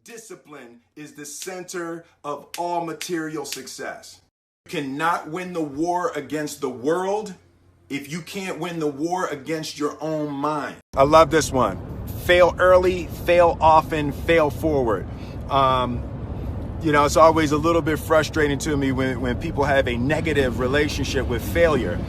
Self-discipline is the center of all material success. You cannot win the war against the world if you can't win the war against your own mind. I love this one. Fail early, fail often, fail forward. It's always a little bit frustrating to me when people have a negative relationship with failure.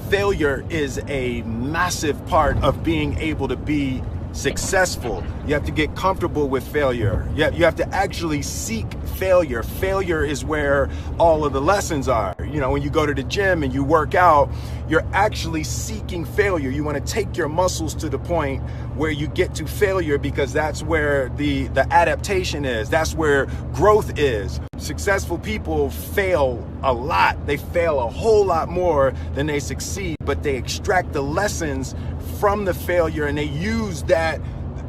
Failure is a massive part of being able to be successful. You have to get comfortable with failure. You have to actually seek failure. Failure is where all of the lessons are. When you go to the gym and you work out, you're actually seeking failure. You want to take your muscles to the point where you get to failure, because that's where the adaptation is. That's where growth is. Successful people fail a lot. They fail a whole lot more than they succeed, but they extract the lessons from the failure and they use that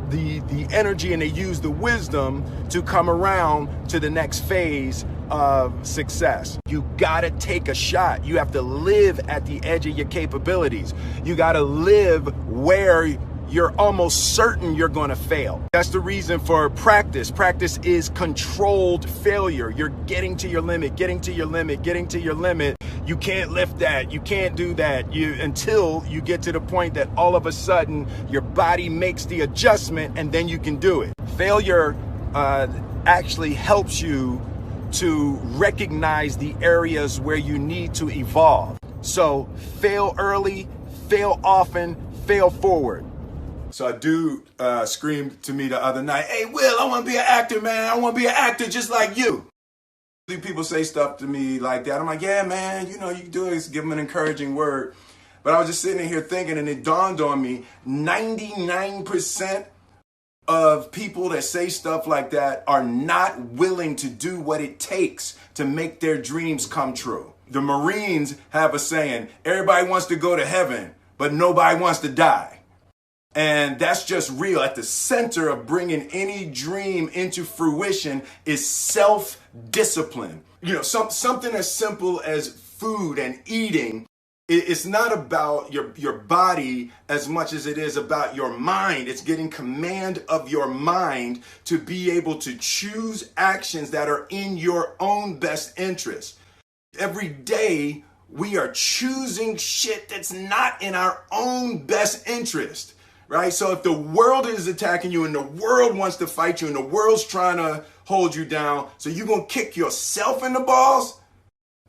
the energy and they use the wisdom to come around to the next phase of success. You gotta take a shot. You have to live at the edge of your capabilities. You gotta live where you're almost certain you're gonna fail. That's the reason for practice. Practice is controlled failure. You're getting to your limit, getting to your limit, getting to your limit. You can't lift that, you can't do that, until you get to the point that all of a sudden your body makes the adjustment and then you can do it. Failure actually helps you to recognize the areas where you need to evolve. So fail early, fail often, fail forward. So a dude screamed to me the other night, "Hey Will, I want to be an actor, man. I want to be an actor just like you." People say stuff to me like that. I'm like, yeah, man, you can do it. Give them an encouraging word. But I was just sitting here thinking, and it dawned on me, 99% of people that say stuff like that are not willing to do what it takes to make their dreams come true. The Marines have a saying, everybody wants to go to heaven, but nobody wants to die. And that's just real. At the center of bringing any dream into fruition is self-discipline. Something as simple as food and eating. It's not about your body as much as it is about your mind. It's getting command of your mind to be able to choose actions that are in your own best interest. Every day, we are choosing shit that's not in our own best interest. Right? So if the world is attacking you and the world wants to fight you and the world's trying to hold you down, so you're going to kick yourself in the balls?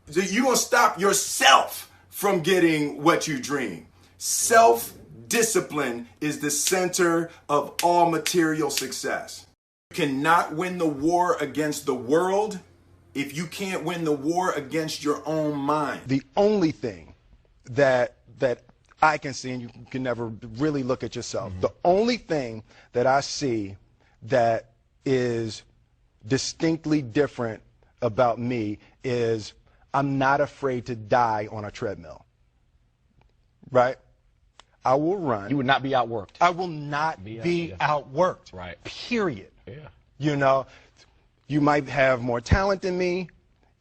So you're going to stop yourself from getting what you dream. Self-discipline is the center of all material success. You cannot win the war against the world if you can't win the war against your own mind. The only thing that I can see, and you can never really look at yourself. The only thing that I see that is distinctly different about me is I'm not afraid to die on a treadmill. Right? I will run. You would not be outworked. I will not be outworked. Right. Period. Yeah. You might have more talent than me.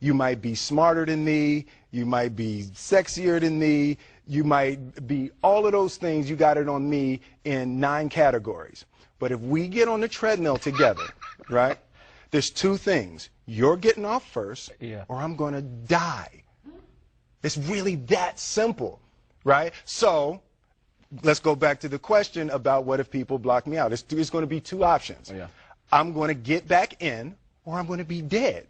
You might be smarter than me. You might be sexier than me. You might be all of those things. You got it on me in 9 categories. But if we get on the treadmill together, right, there's 2 things. You're getting off first, or I'm going to die. It's really that simple, right? So let's go back to the question about what if people block me out. It's going to be 2 options. I'm going to get back in, or I'm going to be dead.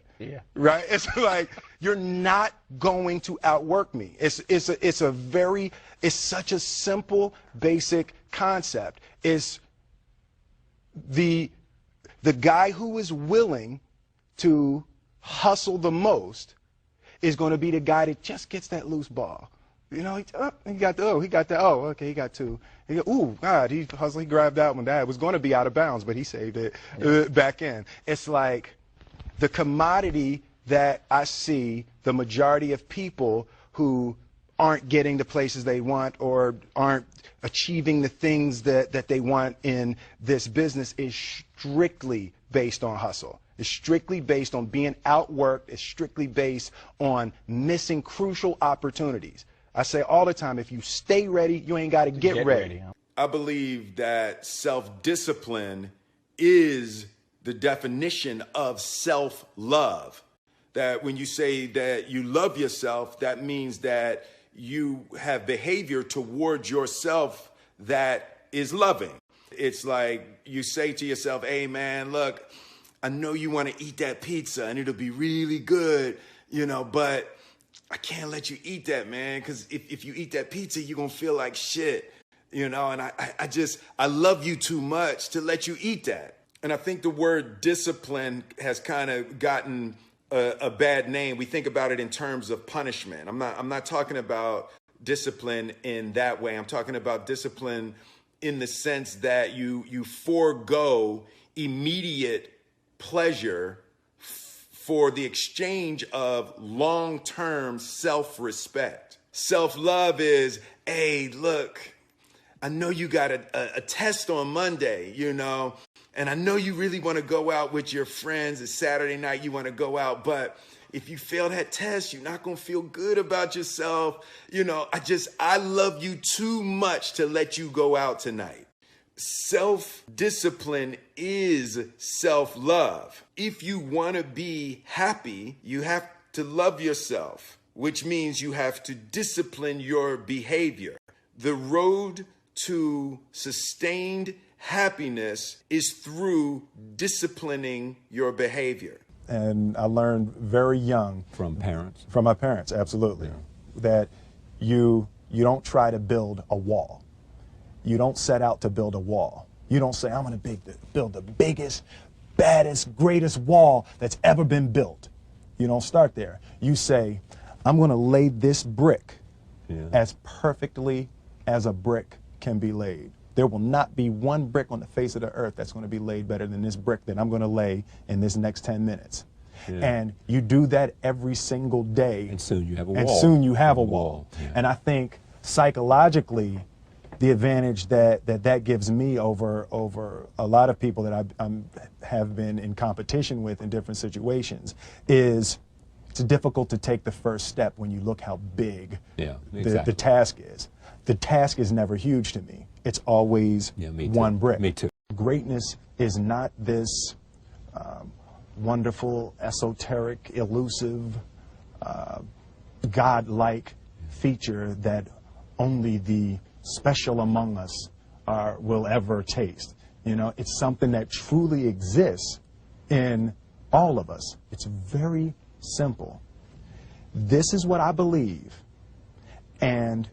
Right? It's like, you're not going to outwork me. It's such a simple, basic concept. It's the guy who is willing to hustle the most is going to be the guy that just gets that loose ball. He got 2. Ooh, God, he hustled, he grabbed that one. That was going to be out of bounds, but he saved it back in. It's like, the commodity that I see the majority of people who aren't getting the places they want or aren't achieving the things that they want in this business is strictly based on hustle. It's strictly based on being outworked. It's strictly based on missing crucial opportunities. I say all the time, if you stay ready, you ain't got to get ready. I believe that self-discipline is the definition of self-love. That when you say that you love yourself, that means that you have behavior towards yourself that is loving. It's like you say to yourself, hey man, look, I know you want to eat that pizza and it'll be really good, but I can't let you eat that, man, because if you eat that pizza, you're going to feel like shit, and I love you too much to let you eat that. And I think the word discipline has kind of gotten a bad name. We think about it in terms of punishment. I'm not talking about discipline in that way. I'm talking about discipline in the sense that you forego immediate pleasure for the exchange of long-term self-respect. Self-love is, hey, look, I know you got a test on Monday, and I know you really want to go out with your friends. It's Saturday night, you want to go out, but if you fail that test, you're not going to feel good about yourself. I love you too much to let you go out tonight. Self-discipline is self-love. If you want to be happy, you have to love yourself, which means you have to discipline your behavior. The road to sustained happiness is through disciplining your behavior. And I learned very young. From parents? From my parents, absolutely. Yeah. That you don't try to build a wall. You don't set out to build a wall. You don't say, I'm going to build the biggest, baddest, greatest wall that's ever been built. You don't start there. You say, I'm going to lay this brick as perfectly as a brick can be laid. There will not be one brick on the face of the earth that's going to be laid better than this brick that I'm going to lay in this next 10 minutes. Yeah. And you do that every single day. And soon you have a wall. And soon you have a wall. Yeah. And I think psychologically, the advantage that gives me over a lot of people that I have been in competition with in different situations is it's difficult to take the first step when you look how big the task is. The task is never huge to me. It's always one brick. Me too. Greatness is not this wonderful, esoteric, elusive, God-like feature that only the special among us will ever taste. It's something that truly exists in all of us. It's very simple. This is what I believe, and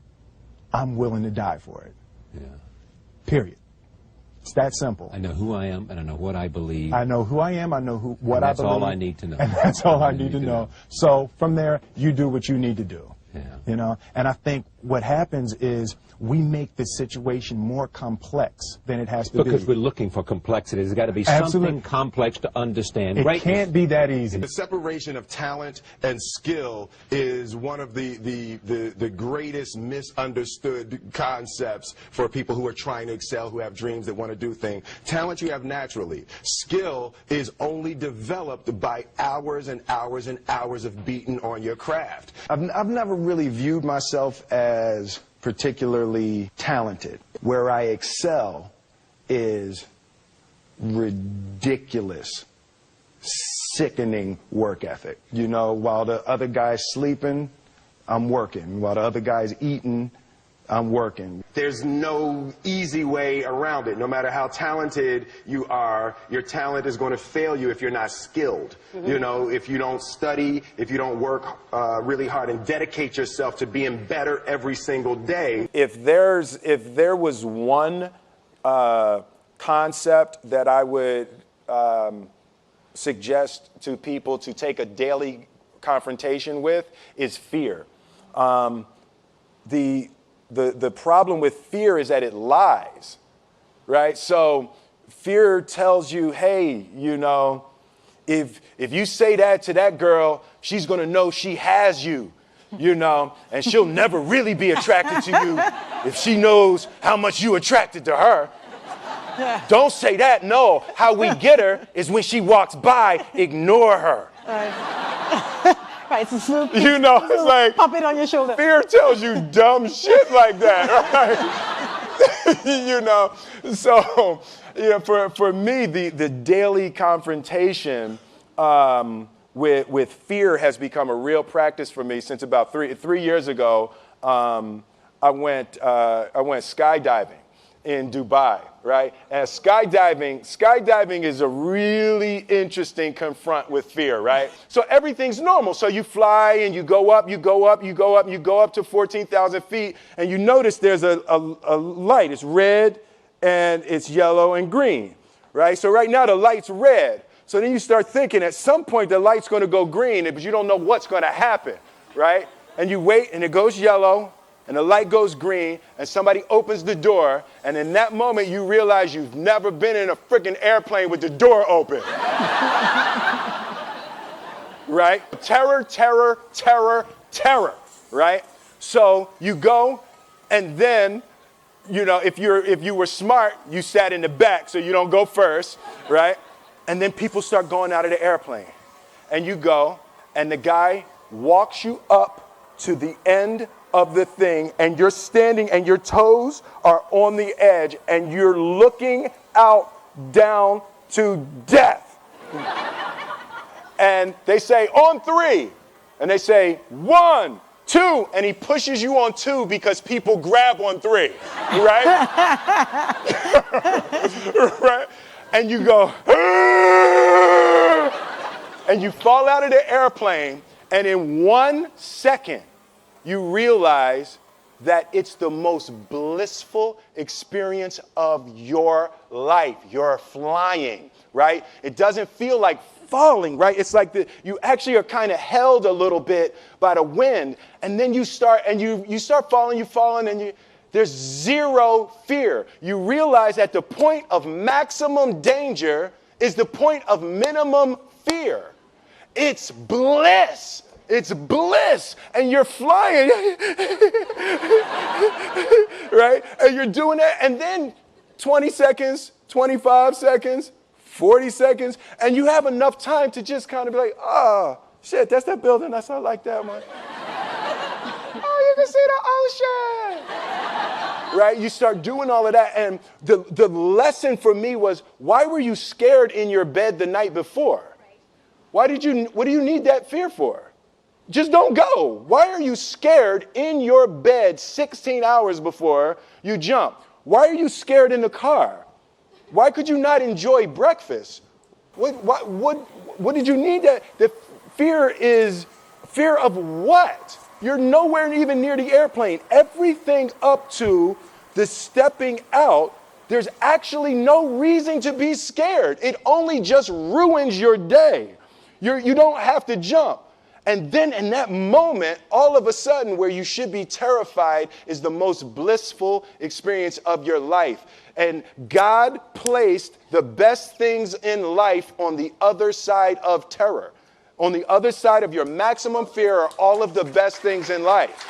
I'm willing to die for it. Yeah. Period. It's that simple. I know who I am, and I know what I believe. I know who I am, I know what I believe. That's all I need to know. And that's all I need to know. So from there, you do what you need to do. Yeah. And I think what happens is we make the situation more complex than it has to be. Because we're looking for complexity. There's got to be something complex to understand. It can't be that easy. The separation of talent and skill is one of the greatest misunderstood concepts for people who are trying to excel, who have dreams, that want to do things. Talent you have naturally. Skill is only developed by hours and hours and hours of beating on your craft. I've never really viewed myself as particularly talented. Where I excel is ridiculous, sickening work ethic. While the other guy's sleeping, I'm working. While the other guy's eating, I'm working. There's no easy way around it. No matter how talented you are, your talent is going to fail you if you're not skilled. If you don't study, if you don't work really hard and dedicate yourself to being better every single day. If there was one concept that I would suggest to people to take a daily confrontation with, is fear. The problem with fear is that it lies, right? So fear tells you, hey, if you say that to that girl, she's going to know she has you, and she'll never really be attracted to you if she knows how much you attracted to her. Don't say that. No, how we get her is when she walks by, ignore her. Right, it's it's like pop it on your shoulder. Fear tells you dumb shit like that, right? you know, so, you know, for me, the daily confrontation with fear has become a real practice for me since about three years ago. I went skydiving in Dubai, right? And skydiving is a really interesting confront with fear, right? So everything's normal. So you fly and you go up to 14,000 feet, and you notice there's a light. It's red and it's yellow and green, right? So right now the light's red. So then you start thinking at some point the light's going to go green, but you don't know what's going to happen, right? And you wait and it goes yellow. And the light goes green, and somebody opens the door, and in that moment, you realize you've never been in a freaking airplane with the door open. Right? Terror, terror, terror, terror, right? So you go, and then, you know, if you were smart, you sat in the back, so you don't go first, right? And then people start going out of the airplane. And you go, and the guy walks you up to the end of the thing, and you're standing and your toes are on the edge and you're looking out down to death. And they say, on 3. And they say, 1, 2. And he pushes you on 2 because people grab on 3, right? Right? And you go, and you fall out of the airplane, and in 1 second, you realize that it's the most blissful experience of your life. You're flying, right? It doesn't feel like falling, right? It's like you actually are kind of held a little bit by the wind, and then you start falling, and there's zero fear. You realize that the point of maximum danger is the point of minimum fear. It's bliss. It's bliss, and you're flying, right? And you're doing that, and then 20 seconds, 25 seconds, 40 seconds, and you have enough time to just kind of be like, oh, shit, that's that building. That's not like that one. Oh, you can see the ocean. Right? You start doing all of that, and the lesson for me was, why were you scared in your bed the night before? What do you need that fear for? Just don't go. Why are you scared in your bed 16 hours before you jump? Why are you scared in the car? Why could you not enjoy breakfast? What did you need that? The fear is fear of what? You're nowhere even near the airplane. Everything up to the stepping out, there's actually no reason to be scared. It only just ruins your day. You don't have to jump. And then in that moment, all of a sudden, where you should be terrified is the most blissful experience of your life. And God placed the best things in life on the other side of terror. On the other side of your maximum fear are all of the best things in life.